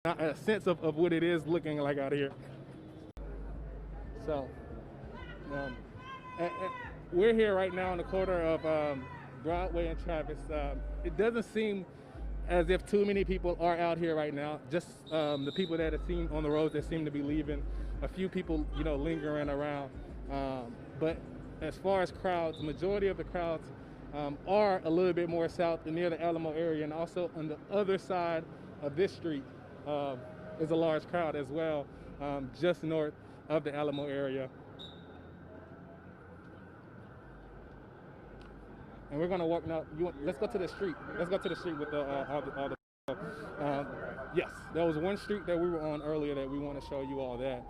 a sense of what it is looking like out here. So we're here right now on the corner of Broadway and Travis. It doesn't seem as if too many people are out here right now. Just the people that are seen on the roads that seem to be leaving. A few people, lingering around. But as far as crowds, the majority of the crowds are a little bit more south near the Alamo area, and also on the other side of this street is a large crowd as well, just north of the Alamo area. And we're gonna walk now. Let's go to the street. Let's go to the street with all the. Yes, there was one street that we were on earlier that we want to show you all that.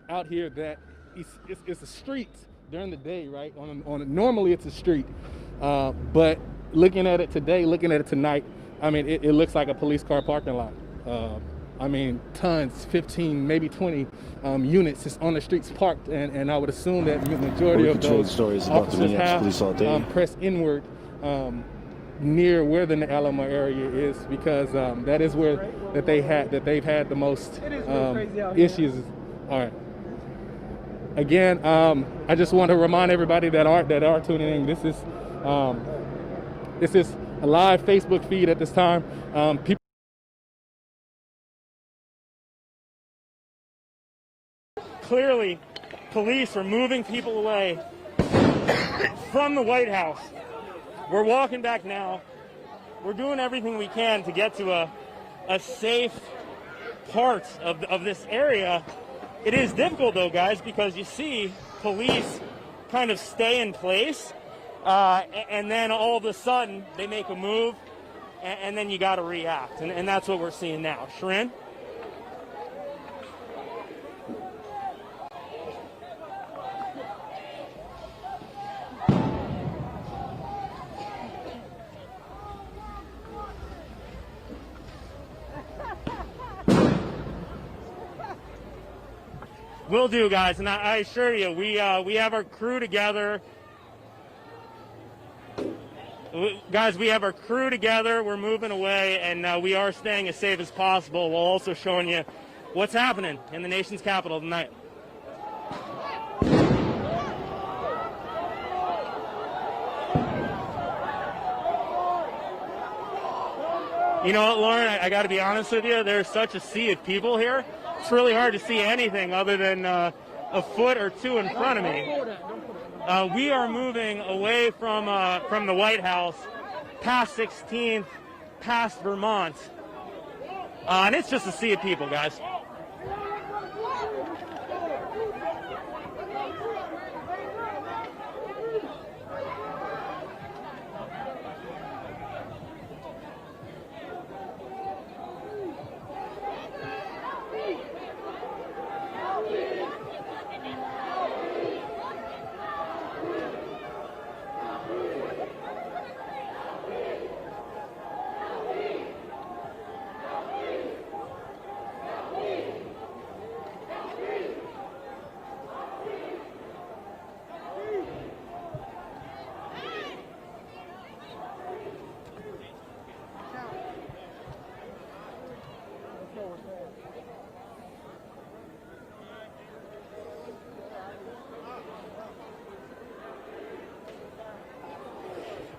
Out here, that it's a street during the day, right? Normally it's a street, but looking at it today, looking at it tonight, I mean, it looks like a police car parking lot. I mean, tons, 15, maybe 20 units is on the streets parked, and I would assume that the majority of those officers have pressed inward near where the Alamo area is, because that is where they've had the most issues. All right. Again, I just want to remind everybody that are tuning in. This is a live Facebook feed at this time. People. Clearly, police are moving people away from the White House. We're walking back now. We're doing everything we can to get to a safe part of this area. It is difficult, though, guys, because you see police kind of stay in place, and then all of a sudden they make a move, and then you got to react. And that's what we're seeing now. Sharon? Will do, guys, and I assure you, we have our crew together. Guys, we have our crew together. We're moving away, and we are staying as safe as possible while also showing you what's happening in the nation's capital tonight. You know what, Lauren? I got to be honest with you. There's such a sea of people here. It's really hard to see anything other than a foot or two in front of me. We are moving away from the White House, past 16th, past Vermont, and it's just a sea of people, guys.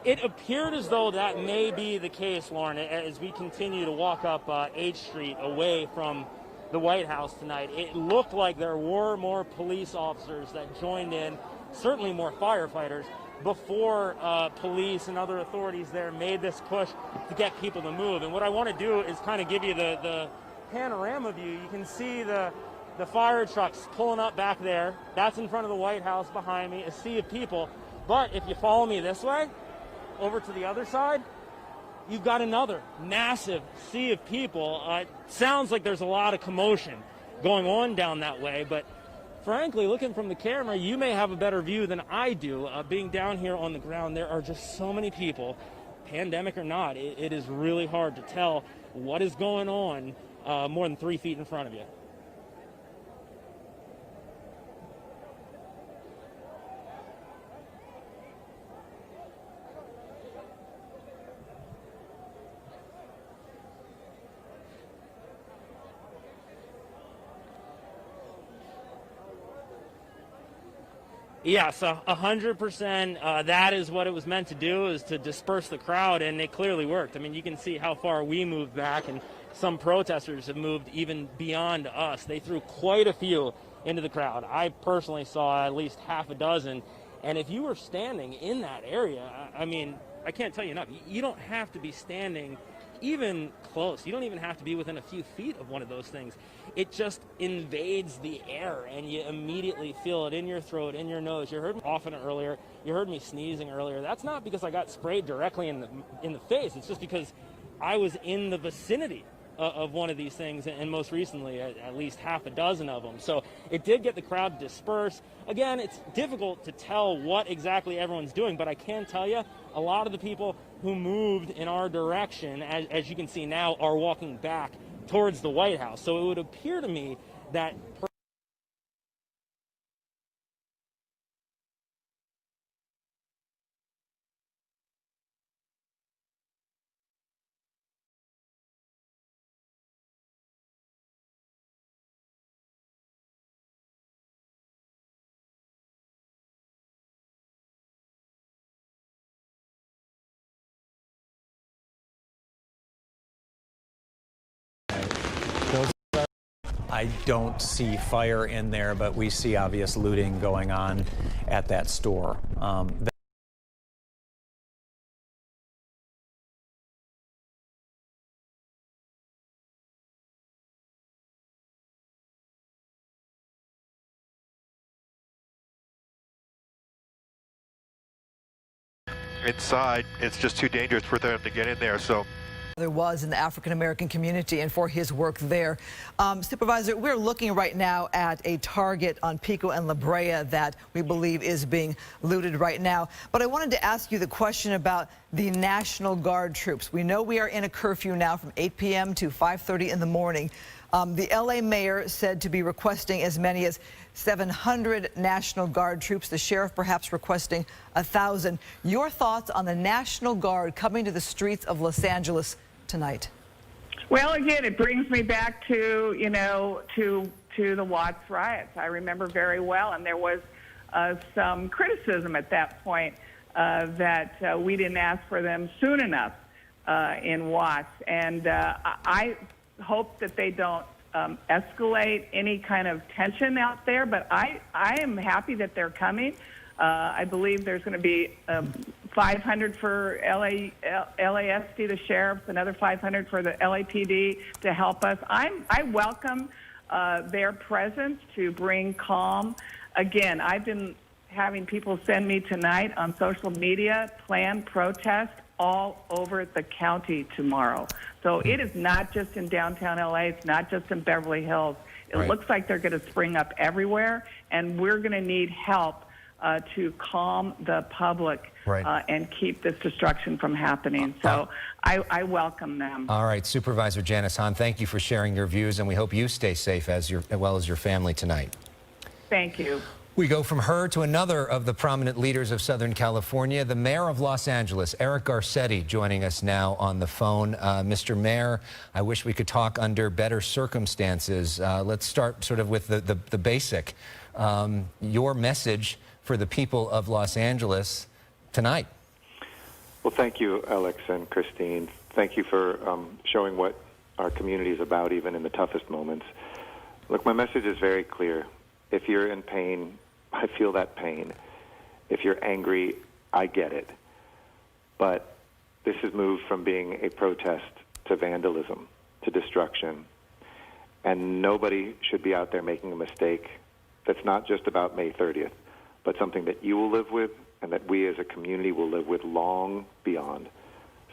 It appeared as though that may be the case, Lauren, as we continue to walk up H Street away from the White House tonight. It looked like there were more police officers that joined in, certainly more firefighters, before police and other authorities there made this push to get people to move. And what I want to do is kind of give you the panorama view. You can see the fire trucks pulling up back there. That's in front of the White House behind me, a sea of people. But if you follow me this way, over to the other side, you've got another massive sea of people. It sounds like there's a lot of commotion going on down that way, but frankly, looking from the camera, you may have a better view than I do. Being down here on the ground, there are just so many people, pandemic or not. It is really hard to tell what is going on more than 3 feet in front of you. Yes, 100%. That is what it was meant to do, is to disperse the crowd, and it clearly worked. I mean, you can see how far we moved back, and some protesters have moved even beyond us. They threw quite a few into the crowd. I personally saw at least half a dozen, and if you were standing in that area, I mean, I can't tell you enough. You don't have to be standing even close. You don't even have to be within a few feet of one of those things. It just invades the air, and you immediately feel it in your throat, in your nose. You heard me coughing earlier. You heard me sneezing earlier. That's not because I got sprayed directly in the face. It's just because I was in the vicinity of one of these things, and most recently at least half a dozen of them. So it did get the crowd to disperse. Again, it's difficult to tell what exactly everyone's doing, but I can tell you a lot of the people who moved in our direction, as you can see now, are walking back towards the White House. So it would appear to me that I don't see fire in there, but we see obvious looting going on at that store. Inside, it's just too dangerous for them to get in there. So there was in the African-American community and for his work there. Supervisor, we're looking right now at a Target on Pico and La Brea that we believe is being looted right now. But I wanted to ask you the question about the National Guard troops. We know we are in a curfew now from 8 p.m. to 5:30 in the morning. The L.A. mayor said to be requesting as many as 700 National Guard troops, the sheriff perhaps requesting 1,000. Your thoughts on the National Guard coming to the streets of Los Angeles tonight? Well, again, it brings me back to, to the Watts riots. I remember very well, and there was some criticism at that point that we didn't ask for them soon enough in Watts. And I hope that they don't escalate any kind of tension out there, but I am happy that they're coming. I believe there's going to be 500 for LASD, the sheriffs, another 500 for the LAPD to help us. I welcome their presence to bring calm. Again, I've been having people send me tonight on social media planned protests all over the county tomorrow. So it is not just in downtown LA, it's not just in Beverly Hills. It looks like they're going to spring up everywhere, and we're going to need help to calm the public and keep this destruction from happening. So I welcome them. All right, Supervisor Janice Hahn, thank you for sharing your views, and we hope you stay safe as well as your family tonight. Thank you. We go from her to another of the prominent leaders of Southern California, the mayor of Los Angeles, Eric Garcetti, joining us now on the phone. Mr. Mayor, I wish we could talk under better circumstances. Let's start sort of with the basic. Your message for the people of Los Angeles tonight. Well, thank you, Alex and Christine. Thank you for showing what our community is about, even in the toughest moments. Look, my message is very clear. If you're in pain, I feel that pain. If you're angry, I get it. But this has moved from being a protest to vandalism, to destruction. And nobody should be out there making a mistake that's not just about May 30th, but something that you will live with and that we as a community will live with long beyond.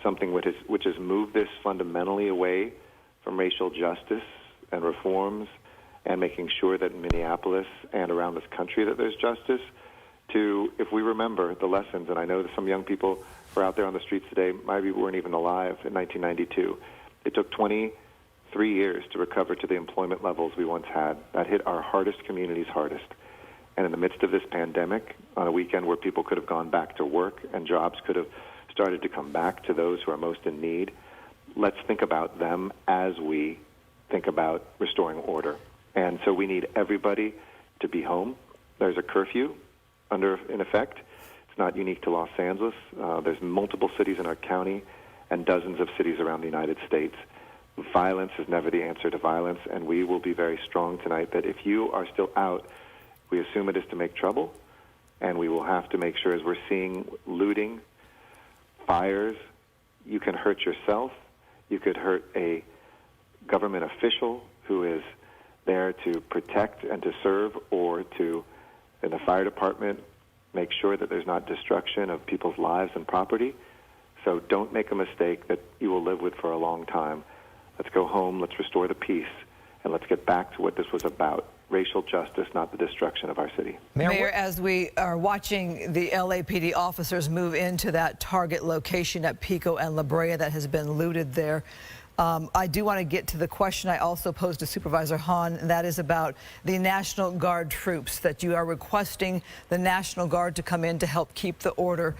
Something which has moved this fundamentally away from racial justice and reforms and making sure that in Minneapolis and around this country that there's justice, to, if we remember the lessons, and I know that some young people who are out there on the streets today maybe weren't even alive in 1992. It took 23 years to recover to the employment levels we once had. That hit our hardest communities hardest. And in the midst of this pandemic, on a weekend where people could have gone back to work and jobs could have started to come back to those who are most in need, let's think about them as we think about restoring order. And so we need everybody to be home. There's a curfew. in effect. It's not unique to Los Angeles. There's multiple cities in our county and dozens of cities around the United States. Violence is never the answer to violence, and we will be very strong tonight that if you are still out, we assume it is to make trouble, and we will have to make sure, as we're seeing looting, fires, you can hurt yourself, you could hurt a government official who is there to protect and to serve, or to, in the fire department, make sure that there's not destruction of people's lives and property. So don't make a mistake that you will live with for a long time. Let's go home, let's restore the peace, and let's get back to what this was about. Racial justice, not the destruction of our city. Mayor, as we are watching the LAPD officers move into that target location at Pico and La Brea that has been looted there, I do want to get to the question I also posed to Supervisor Hahn, and that is about the National Guard troops, that you are requesting the National Guard to come in to help keep the order.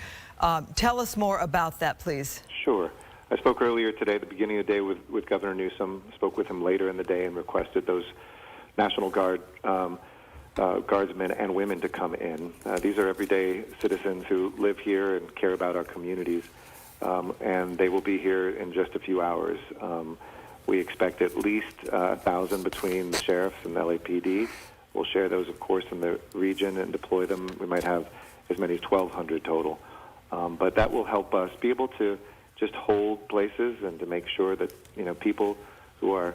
Tell us more about that, please. Sure. I spoke earlier today, at the beginning of the day, with Governor Newsom. Spoke with him later in the day and requested those National Guard guardsmen and women to come in. These are everyday citizens who live here and care about our communities, and they will be here in just a few hours. We expect at least 1,000 between the sheriffs and the LAPD. We'll share those, of course, in the region and deploy them. We might have as many as 1,200 total. But that will help us be able to just hold places and to make sure that, you know, people who are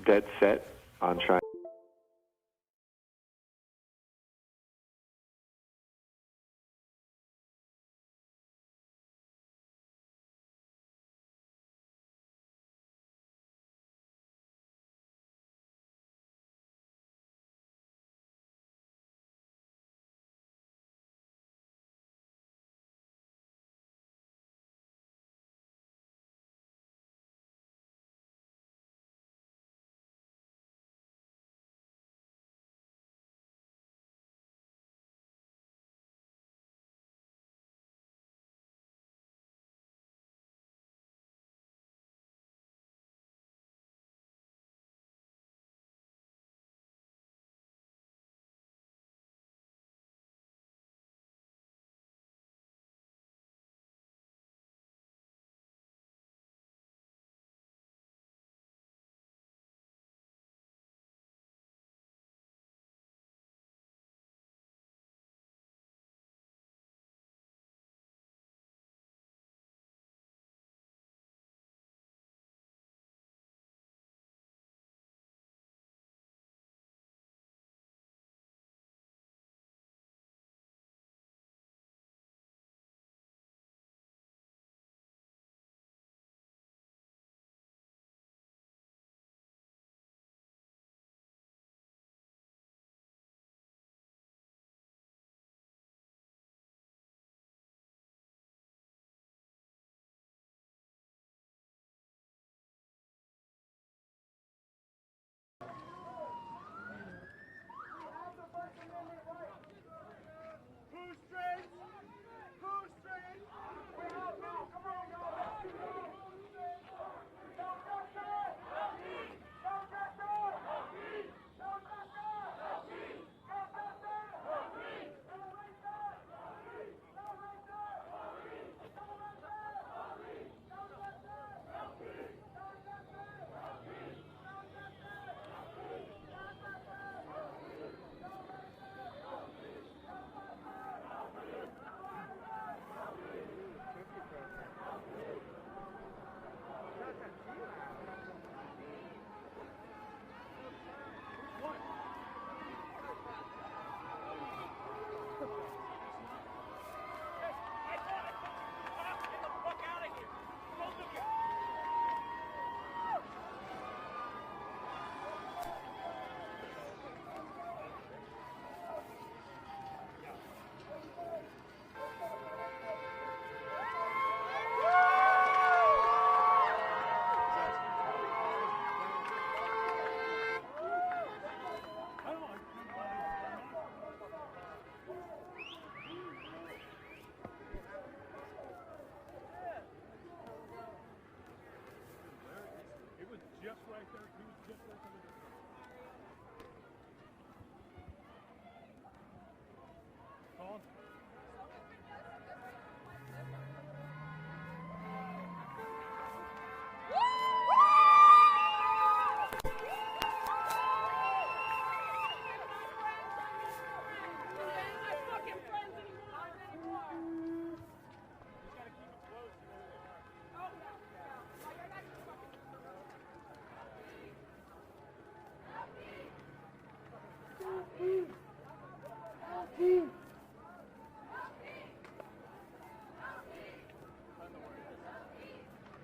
dead set on trying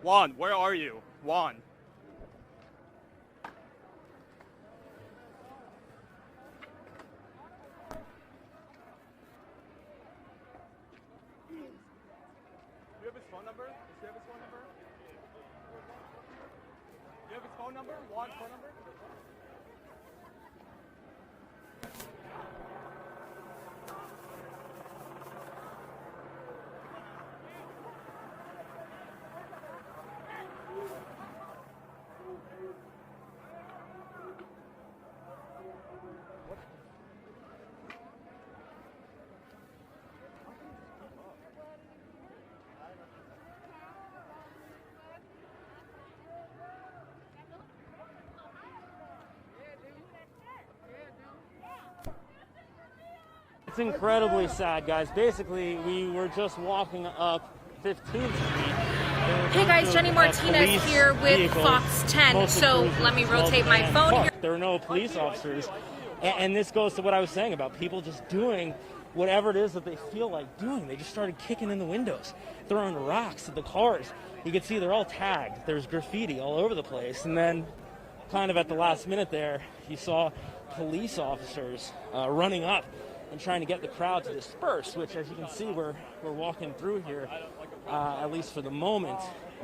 Juan, where are you? Juan. Do you have his phone number? Does he have his phone number? Do you have his phone number? Juan's phone number? It's incredibly sad, guys. Basically, we were just walking up 15th Street. Hey guys, Jenny Martinez here with Fox 10. So let me rotate my phone here. There were no police officers. And this goes to what I was saying about people just doing whatever it is that they feel like doing. They just started kicking in the windows, throwing rocks at the cars. You can see they're all tagged. There's graffiti all over the place. And then kind of at the last minute there, you saw police officers running up and trying to get the crowd to disperse, which, as you can see, we're walking through here, at least for the moment,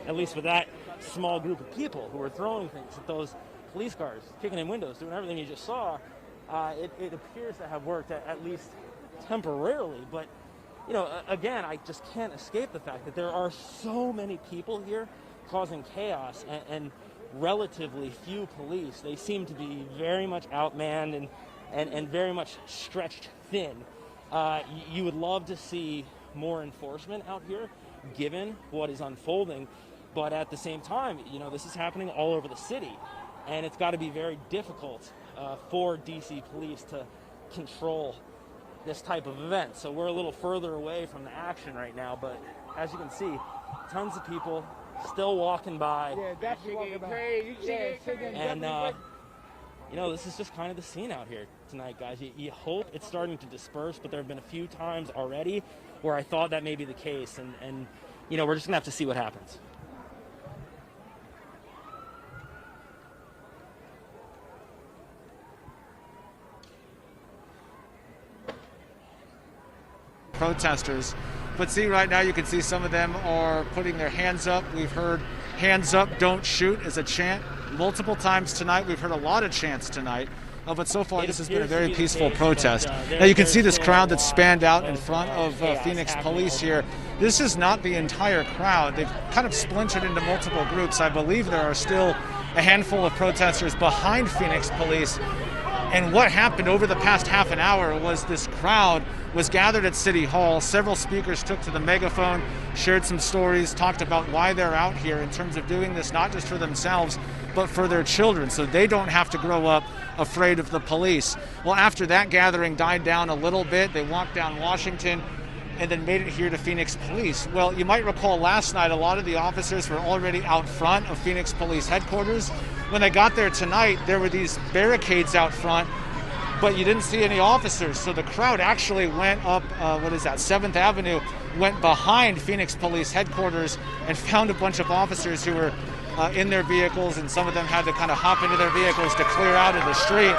at least with that small group of people who were throwing things at those police cars, kicking in windows, doing everything you just saw. It appears to have worked at least temporarily, but you know, again, I just can't escape the fact that there are so many people here causing chaos and relatively few police. They seem to be very much outmanned and very much stretched thin. You would love to see more enforcement out here, given what is unfolding, but at the same time, you know, this is happening all over the city, and it's got to be very difficult for DC police to control this type of event. So we're a little further away from the action right now, but as you can see, tons of people still walking by. Yeah, definitely walking by. And you know, this is just kind of the scene out here tonight, guys. You hope it's starting to disperse, but there have been a few times already where I thought that may be the case, and you know, we're just gonna have to see what happens. Protesters, but see, right now you can see some of them are putting their hands up. We've heard "hands up, don't shoot" as a chant multiple times tonight. We've heard a lot of chants tonight, but so far this has been a very peaceful protest. Now you can see this crowd that's spanned out in front of Phoenix police here. This is not the entire crowd. They've kind of splintered into multiple groups. I believe there are still a handful of protesters behind Phoenix police. And what happened over the past half an hour was this crowd was gathered at City Hall. Several speakers took to the megaphone, shared some stories, talked about why they're out here in terms of doing this not just for themselves, but for their children, so they don't have to grow up afraid of the police. Well, after that gathering died down a little bit, they walked down Washington and then made it here to Phoenix Police. Well, you might recall last night a lot of the officers were already out front of Phoenix Police headquarters. When they got there tonight, there were these barricades out front, but you didn't see any officers. So the crowd actually went up, 7th Avenue, went behind Phoenix Police headquarters and found a bunch of officers who were in their vehicles, and some of them had to kind of hop into their vehicles to clear out of the street.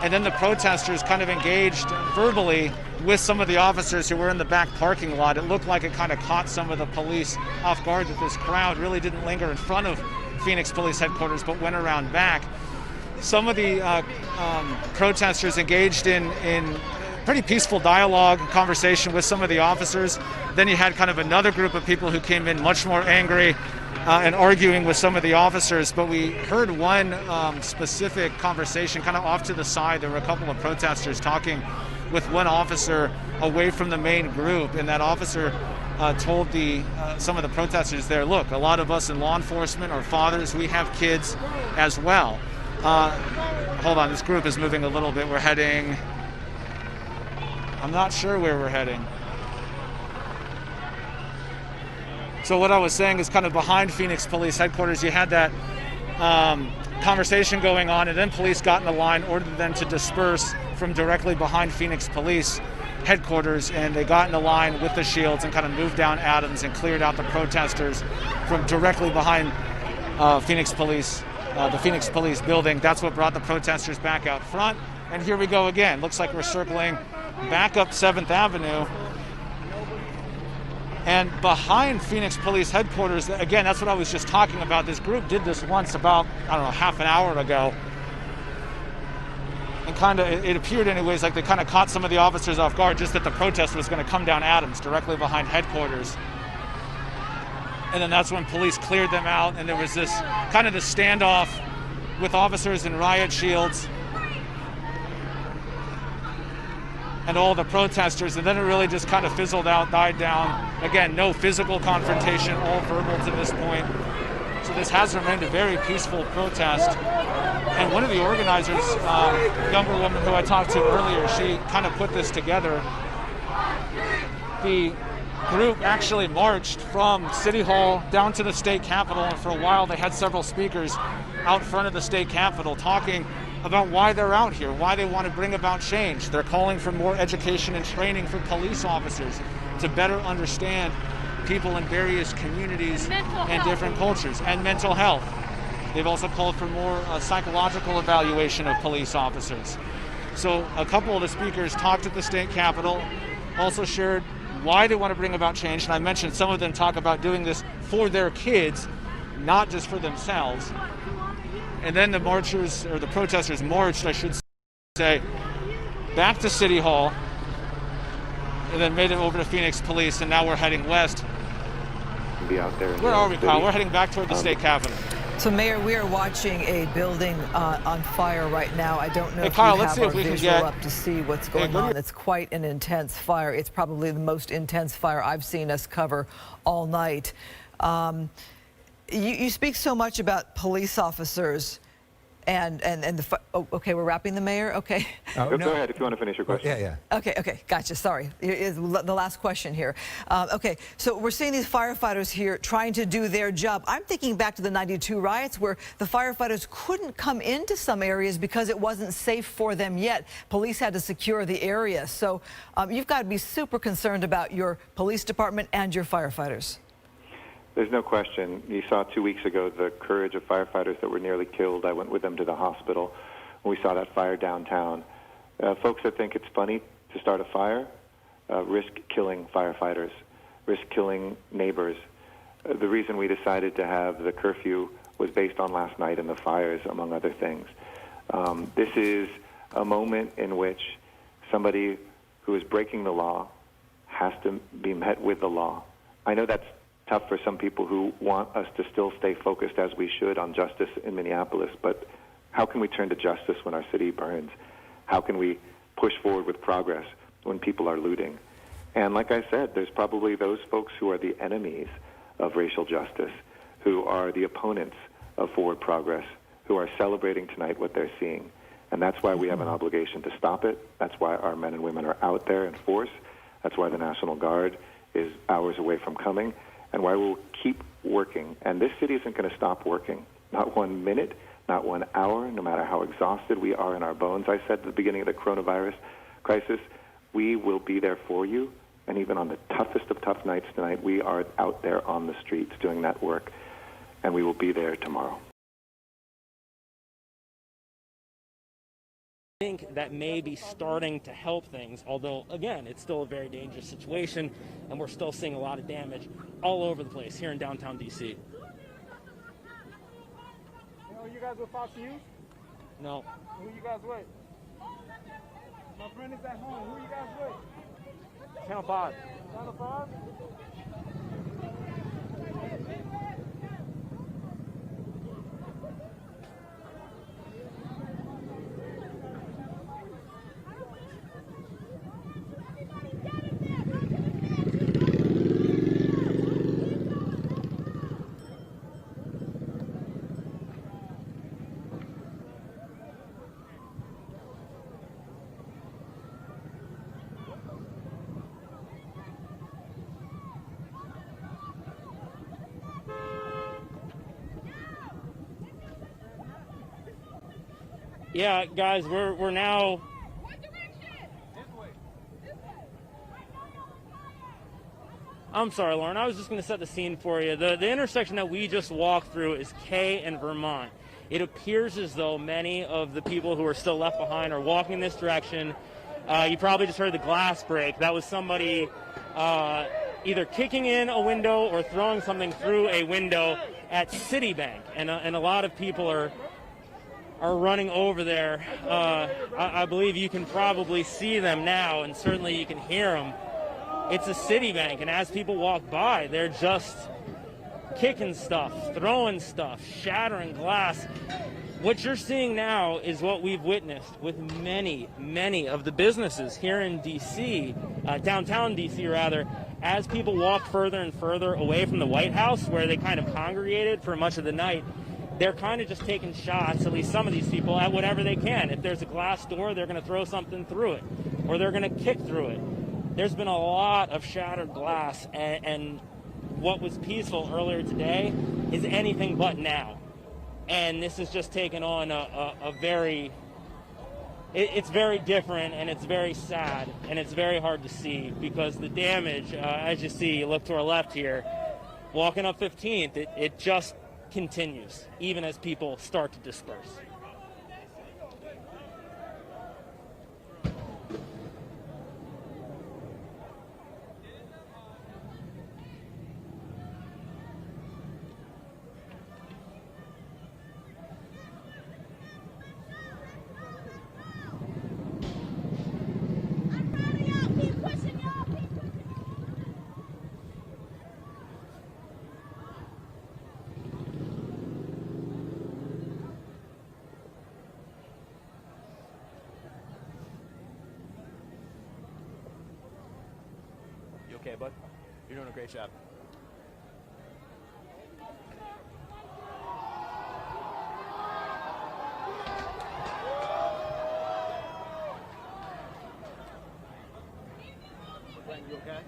And then the protesters kind of engaged verbally with some of the officers who were in the back parking lot. It looked like it kind of caught some of the police off guard that this crowd really didn't linger in front of Phoenix Police headquarters, but went around back. Some of the protesters engaged in pretty peaceful dialogue and conversation with some of the officers. Then you had kind of another group of people who came in much more angry and arguing with some of the officers. But we heard one specific conversation kind of off to the side. There were a couple of protesters talking with one officer away from the main group, and that officer told some of the protesters there, look, a lot of us in law enforcement are fathers, we have kids as well. Hold on, this group is moving a little bit. We're heading, I'm not sure where we're heading. So what I was saying is kind of behind Phoenix Police headquarters, you had that conversation going on, and then police got in the line, ordered them to disperse from directly behind Phoenix Police. headquarters, and they got in the line with the shields and kind of moved down Adams and cleared out the protesters from directly behind Phoenix Police, the Phoenix Police building. That's what brought the protesters back out front. And here we go again. Looks like we're circling back up 7th Avenue. And behind Phoenix Police headquarters, again, that's what I was just talking about. This group did this once about, I don't know, half an hour ago. And kind of, it appeared anyways like they kind of caught some of the officers off guard, just that the protest was going to come down Adams directly behind headquarters. And then that's when police cleared them out, and there was this kind of this standoff with officers in riot shields and all the protesters, and then it really just kind of fizzled out, died down. Again, no physical confrontation, all verbal to this point. So this has remained a very peaceful protest. And one of the organizers, younger woman who I talked to earlier, she kind of put this together. The group actually marched from City Hall down to the state capitol, and for a while they had several speakers out front of the state capitol talking about why they're out here, why they want to bring about change. They're calling for more education and training for police officers to better understand people in various communities and different cultures, and mental health. They've also called for more psychological evaluation of police officers. So a couple of the speakers talked at the state capitol, also shared why they want to bring about change, and I mentioned some of them talk about doing this for their kids, not just for themselves. And then the marchers, or the protesters marched, I should say, back to City Hall, and then made it over to Phoenix Police, and now we're heading west. Be out there. Where are we, Kyle? We're heading back toward the state capitol. So, Mayor, we are watching a building on fire right now. I don't know hey, if Kyle, you let's have see our if we can visual get up to see what's going on. It's quite an intense fire. It's probably the most intense fire I've seen us cover all night. You speak so much about police officers and the okay, we're wrapping the mayor. Okay. Oh, no. Go ahead if you want to finish your question. Yeah. Okay, gotcha. Sorry, is the last question here. Okay, so we're seeing these firefighters here trying to do their job. I'm thinking back to the '92 riots where the firefighters couldn't come into some areas because it wasn't safe for them yet. Police had to secure the area. So you've got to be super concerned about your police department and your firefighters. There's no question. You saw 2 weeks ago the courage of firefighters that were nearly killed. I went with them to the hospital when we saw that fire downtown. Folks that think it's funny to start a fire risk killing firefighters, risk killing neighbors. The reason we decided to have the curfew was based on last night and the fires, among other things. This is a moment in which somebody who is breaking the law has to be met with the law. I know that's tough for some people who want us to still stay focused as we should on justice in Minneapolis, but how can we turn to justice when our city burns? How can we push forward with progress when people are looting? And like I said, there's probably those folks who are the enemies of racial justice, who are the opponents of forward progress, who are celebrating tonight what they're seeing. And that's why we have an obligation to stop it. That's why our men and women are out there in force. That's why the National Guard is hours away from coming, and why we'll keep working. And this city isn't going to stop working. Not 1 minute, not 1 hour, no matter how exhausted we are in our bones. I said at the beginning of the coronavirus crisis, we will be there for you. And even on the toughest of tough nights tonight, we are out there on the streets doing that work. And we will be there tomorrow. I think that may be starting to help things, although, again, it's still a very dangerous situation, and we're still seeing a lot of damage all over the place here in downtown D.C. You know, you guys with Fox News? No. Who you guys with? My friend is at home. Who you guys with? Channel 5. Channel 5? Yeah, guys, we're now I'm sorry, Lauren. I was just going to set the scene for you. The intersection that we just walked through is K and Vermont. It appears as though many of the people who are still left behind are walking in this direction. You probably just heard the glass break. That was somebody either kicking in a window or throwing something through a window at Citibank. And a lot of people are running over there. I believe you can probably see them now, and certainly you can hear them. It's a Citibank, and as people walk by, they're just kicking stuff, throwing stuff, shattering glass. What you're seeing now is what we've witnessed with many, many of the businesses here in D.C., downtown D.C. rather, as people walk further and further away from the White House, where they kind of congregated for much of the night. They're kind of just taking shots, at least some of these people, at whatever they can. If there's a glass door, they're going to throw something through it, or they're going to kick through it. There's been a lot of shattered glass, and what was peaceful earlier today is anything but now. And this has just taken on a very, it's very different, and it's very sad, and it's very hard to see, because the damage, as you see, you look to our left here, walking up 15th, it just continues, even as people start to disperse. Okay, bud? You're doing a great job. Glenn, you okay?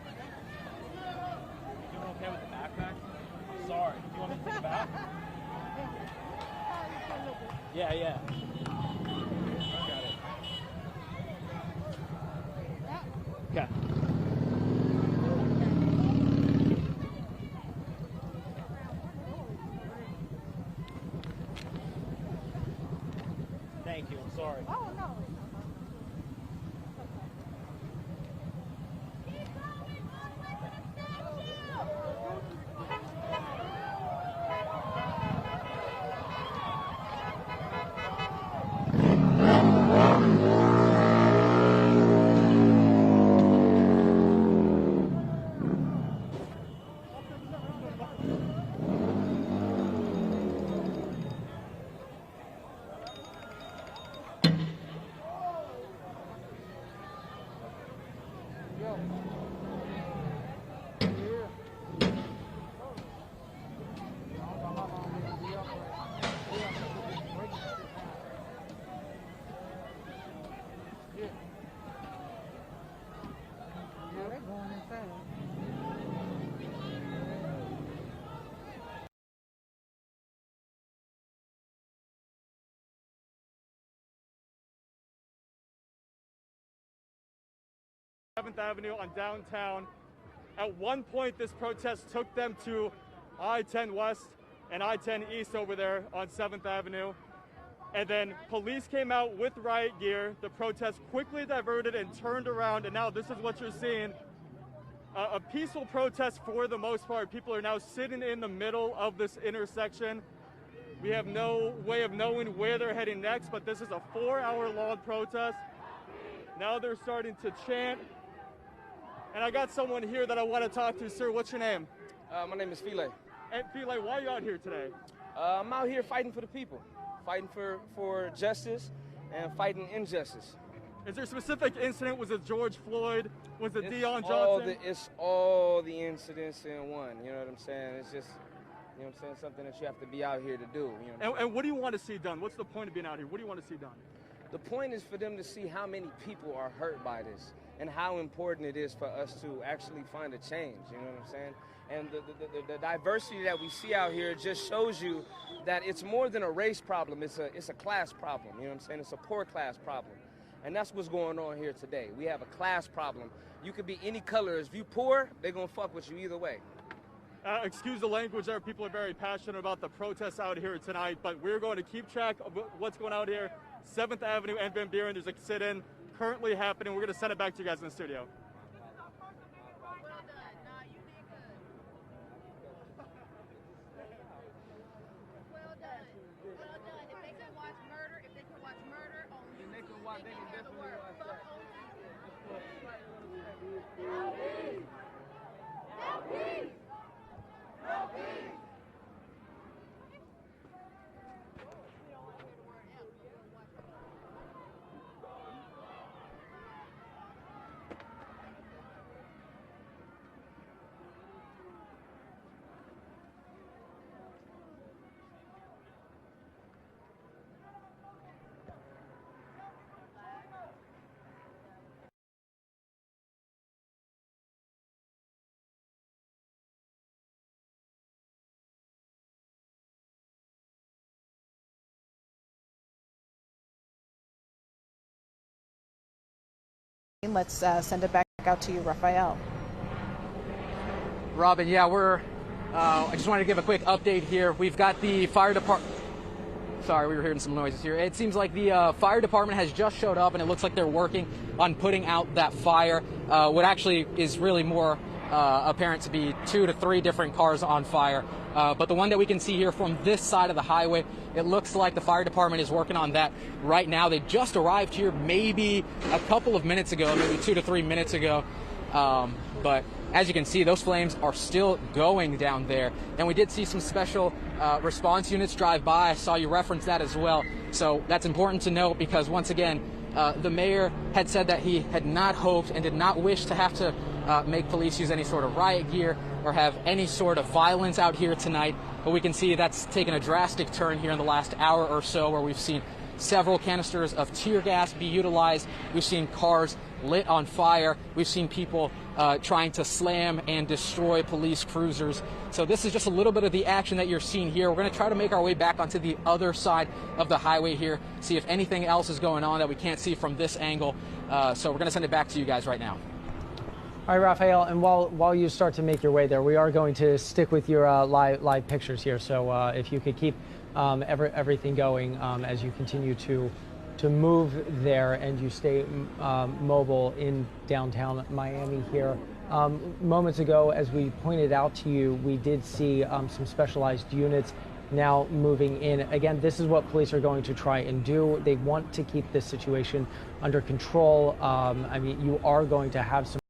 You doing okay with the backpack? I'm sorry. Do you want me to take it back? Yeah. Got it. Okay. Thank you. I'm sorry. Oh, no. Seventh Avenue on downtown. At one point, this protest took them to I-10 West and I-10 East over there on 7th Avenue. And then police came out with riot gear. The protest quickly diverted and turned around, and now this is what you're seeing. A peaceful protest for the most part. People are now sitting in the middle of this intersection. We have no way of knowing where they're heading next, but this is a 4-hour-long protest. Now they're starting to chant. And I got someone here that I want to talk to. Sir, what's your name? My name is Philae. And Philae, why are you out here today? I'm out here fighting for the people, fighting for justice and fighting injustice. Is there a specific incident? Was it George Floyd? Was it Deion Johnson? It's all the incidents in one, you know what I'm saying? It's just, you know what I'm saying, something that you have to be out here to do. You know and what do you want to see done? What's the point of being out here? What do you want to see done? The point is for them to see how many people are hurt by this and how important it is for us to actually find a change, you know what I'm saying? And the diversity that we see out here just shows you that it's more than a race problem. It's a class problem, you know what I'm saying? It's a poor class problem. And that's what's going on here today. We have a class problem. You could be any color. If you poor, they're going to fuck with you either way. Excuse the language there. People are very passionate about the protests out here tonight, but we're going to keep track of what's going on here. 7th Avenue and Van Buren, there's a sit-in currently happening. We're going to send it back to you guys in the studio. Let's send it back out to you, Raphael. Robin, yeah, I just wanted to give a quick update here. We've got the fire department. Sorry, we were hearing some noises here. It seems like the fire department has just showed up, and it looks like they're working on putting out that fire. What actually is really more apparent to be 2 to 3 different cars on fire. But the one that we can see here from this side of the highway, it looks like the fire department is working on that right now. They just arrived here maybe a couple of minutes ago, maybe 2 to 3 minutes ago. But as you can see, those flames are still going down there. And we did see some special response units drive by. I saw you reference that as well. So that's important to note because, once again, the mayor had said that he had not hoped and did not wish to have to make police use any sort of riot gear or have any sort of violence out here tonight. But we can see that's taken a drastic turn here in the last hour or so, where we've seen several canisters of tear gas be utilized. We've seen cars lit on fire. We've seen people trying to slam and destroy police cruisers. So this is just a little bit of the action that you're seeing here. We're going to try to make our way back onto the other side of the highway here, see if anything else is going on that we can't see from this angle. So we're going to send it back to you guys right now. All right, Raphael, and while you start to make your way there, we are going to stick with your live pictures here. So if you could keep everything going as you continue to move there and you stay mobile in downtown Miami here. Moments ago, as we pointed out to you, we did see some specialized units now moving in. Again, this is what police are going to try and do. They want to keep this situation under control. I mean, you are going to have some.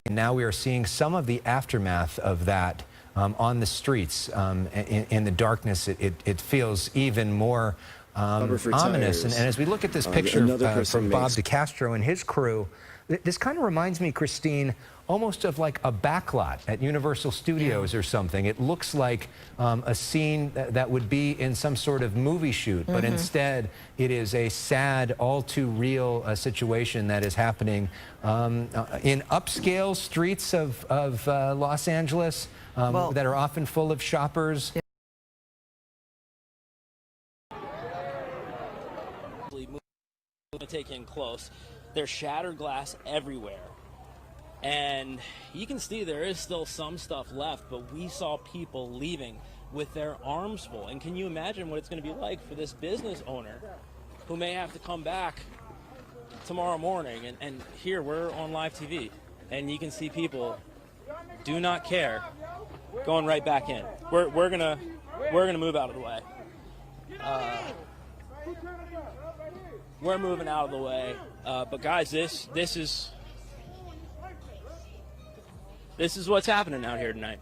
Now we are seeing some of the aftermath of that on the streets. In the darkness, it feels even more ominous. And as we look at this picture from Bob DeCastro and his crew, this kind of reminds me, Christine, almost of like a backlot at Universal Studios or something. It looks like a scene that would be in some sort of movie shoot, but instead it is a sad, all too real situation that is happening in upscale streets of Los Angeles that are often full of shoppers. Take in close. There's shattered glass everywhere. And you can see there is still some stuff left, but we saw people leaving with their arms full. And can you imagine what it's going to be like for this business owner who may have to come back tomorrow morning? And here we're on live TV, and you can see people do not care going right back in. We're gonna move out of the way. We're moving out of the way. But guys, this is what's happening out here tonight.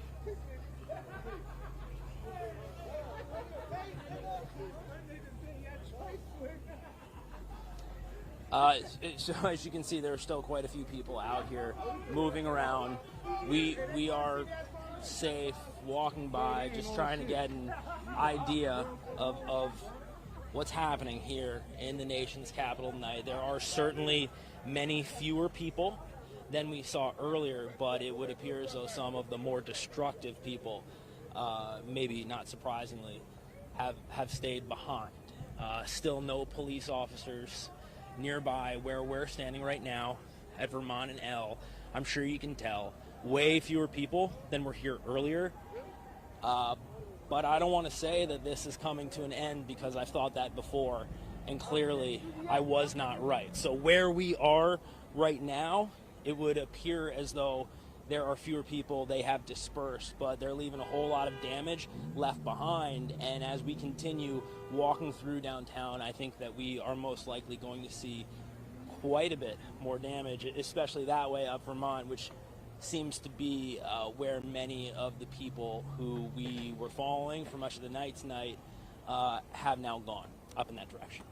So as you can see, there are still quite a few people out here moving around. We are safe, walking by, just trying to get an idea of what's happening here in the nation's capital tonight. There are certainly many fewer people than we saw earlier, but it would appear as though some of the more destructive people, maybe not surprisingly, have stayed behind. Still no police officers nearby where we're standing right now at Vermont and L. I'm sure you can tell, way fewer people than were here earlier. But I don't want to say that this is coming to an end because I've thought that before, and clearly I was not right. So where we are right now, it would appear as though there are fewer people, they have dispersed, but they're leaving a whole lot of damage left behind. And as we continue walking through downtown, I think that we are most likely going to see quite a bit more damage, especially that way up Vermont, which seems to be where many of the people who we were following for much of the night tonight have now gone, up in that direction.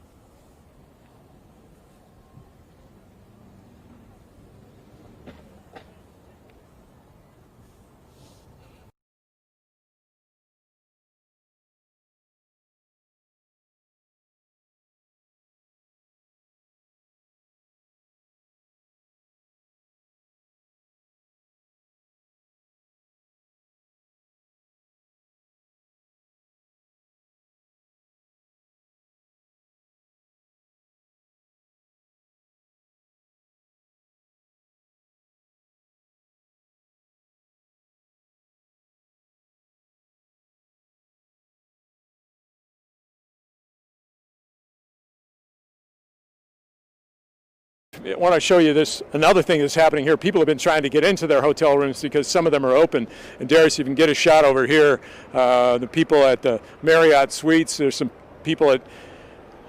I want to show you this, another thing that's happening here. People have been trying to get into their hotel rooms because some of them are open. And Darius, you can get a shot over here. The people at the Marriott Suites, there's some people at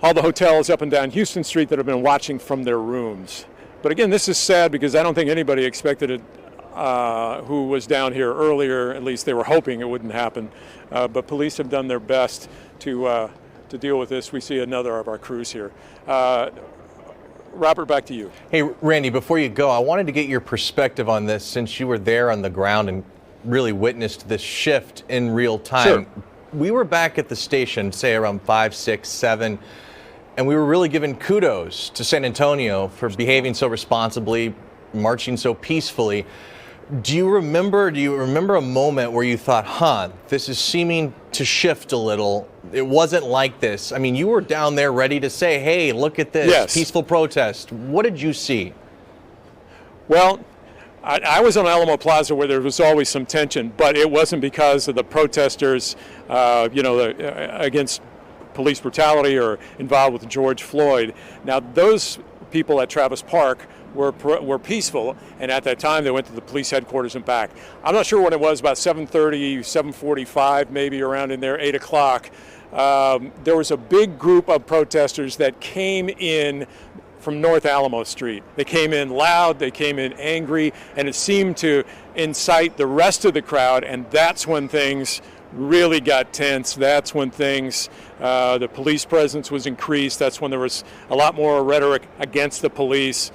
all the hotels up and down Houston Street that have been watching from their rooms. But again, this is sad because I don't think anybody expected it who was down here earlier. At least they were hoping it wouldn't happen. But police have done their best to deal with this. We see another of our crews here. Robert, back to you. Hey, Randy, before you go, I wanted to get your perspective on this since you were there on the ground and really witnessed this shift in real time. Sure. We were back at the station, say around 5, 6, 7, and we were really giving kudos to San Antonio for behaving so responsibly, marching so peacefully. Do you remember a moment where you thought, this is seeming to shift a little? It wasn't like this. I mean, you were down there ready to say, hey, look at this, yes. Peaceful protest. What did you see? Well, I was on Alamo Plaza where there was always some tension, but it wasn't because of the protesters, against police brutality or involved with George Floyd. Now, those people at Travis Park were peaceful, and at that time they went to the police headquarters and back. I'm not sure when it was, about 7:30, 7:45, maybe around in there, 8 o'clock. There was a big group of protesters that came in from North Alamo Street. They came in loud, they came in angry, and it seemed to incite the rest of the crowd, and that's when things really got tense. That's when the police presence was increased. That's when there was a lot more rhetoric against the police.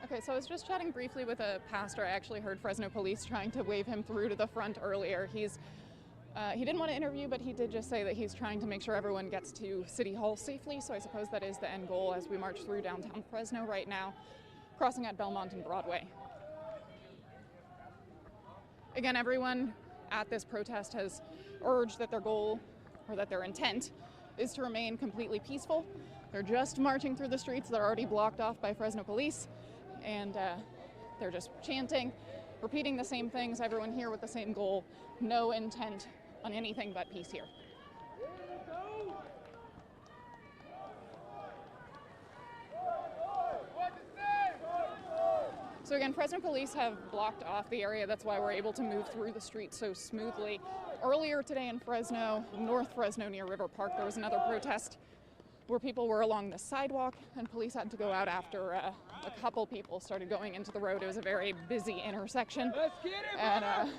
Okay, so I was just chatting briefly with a pastor. I actually heard Fresno police trying to wave him through to the front earlier. He didn't want to interview, but he did just say that he's trying to make sure everyone gets to City Hall safely, so I suppose that is the end goal as we march through downtown Fresno right now, crossing at Belmont and Broadway. Again, everyone at this protest has urged that their goal, or that their intent, is to remain completely peaceful. They're just marching through the streets. They're already blocked off by Fresno police, and they're just chanting, repeating the same things, everyone here with the same goal, no intent on anything but peace here. So again, Fresno police have blocked off the area. That's why we're able to move through the street so smoothly. Earlier today in Fresno, North Fresno near River Park, there was another protest where people were along the sidewalk and police had to go out after a couple people started going into the road. It was a very busy intersection, and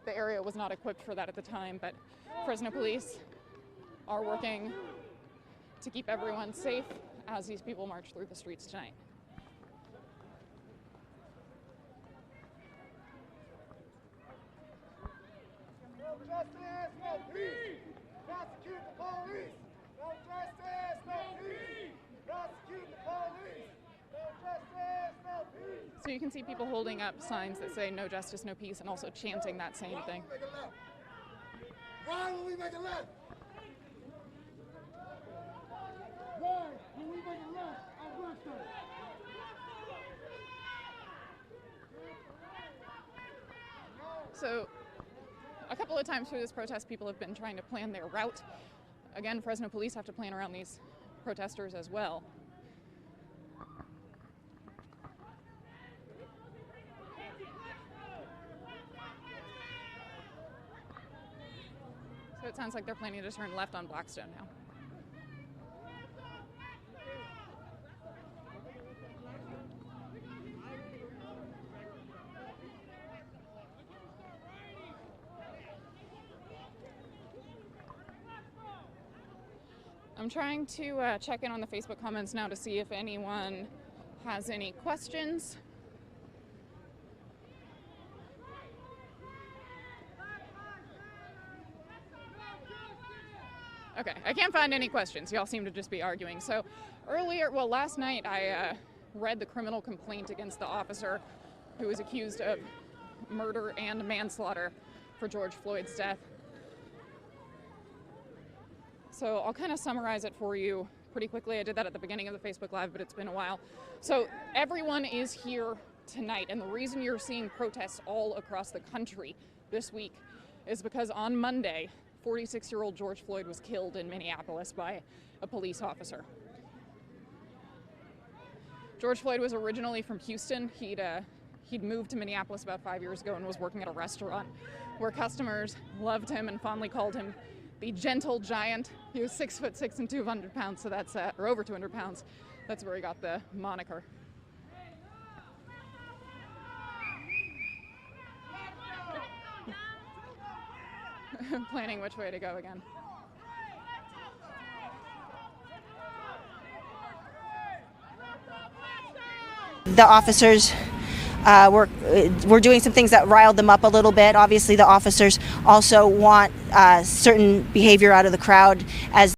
the area was not equipped for that at the time, but Fresno police are working to keep everyone safe as these people march through the streets tonight. No justice, no peace. Prosecute the police. No justice, no peace. Prosecute the police. No justice, no peace. So you can see people holding up signs that say no justice, no peace, and also chanting that same thing. Why will we make a left? Why will we make a left on Western? So a couple of times through this protest, people have been trying to plan their route. Again, Fresno police have to plan around these protesters as well. So it sounds like they're planning to turn left on Blackstone now. I'm trying to check in on the Facebook comments now to see if anyone has any questions. Okay, I can't find any questions. Y'all seem to just be arguing. So last night I read the criminal complaint against the officer who was accused of murder and manslaughter for George Floyd's death. So I'll kind of summarize it for you pretty quickly. I did that at the beginning of the Facebook Live, but it's been a while. So everyone is here tonight, and the reason you're seeing protests all across the country this week is because on Monday, 46-year-old George Floyd was killed in Minneapolis by a police officer. George Floyd was originally from Houston. He'd moved to Minneapolis about 5 years ago and was working at a restaurant where customers loved him and fondly called him the gentle giant. He was 6'6" and 200 pounds, so that's or over 200 pounds. That's where he got the moniker. Planning which way to go again. The officers were doing some things that riled them up a little bit. Obviously, the officers also want certain behavior out of the crowd as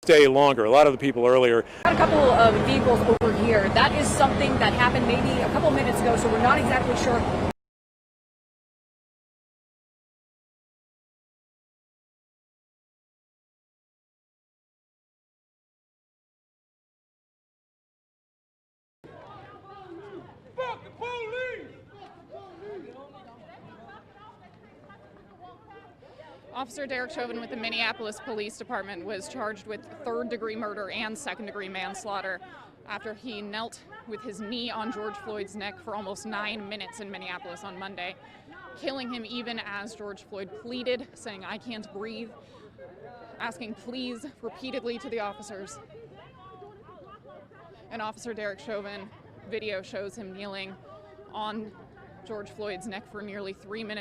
stay longer. A lot of the people earlier. Got a couple of vehicles over here. That is something that happened maybe a couple minutes ago, so we're not exactly sure. Officer Derek Chauvin with the Minneapolis Police Department was charged with third-degree murder and second-degree manslaughter after he knelt with his knee on George Floyd's neck for almost 9 minutes in Minneapolis on Monday, killing him even as George Floyd pleaded, saying, "I can't breathe," asking please repeatedly to the officers. And Officer Derek Chauvin video shows him kneeling on George Floyd's neck for nearly 3 minutes.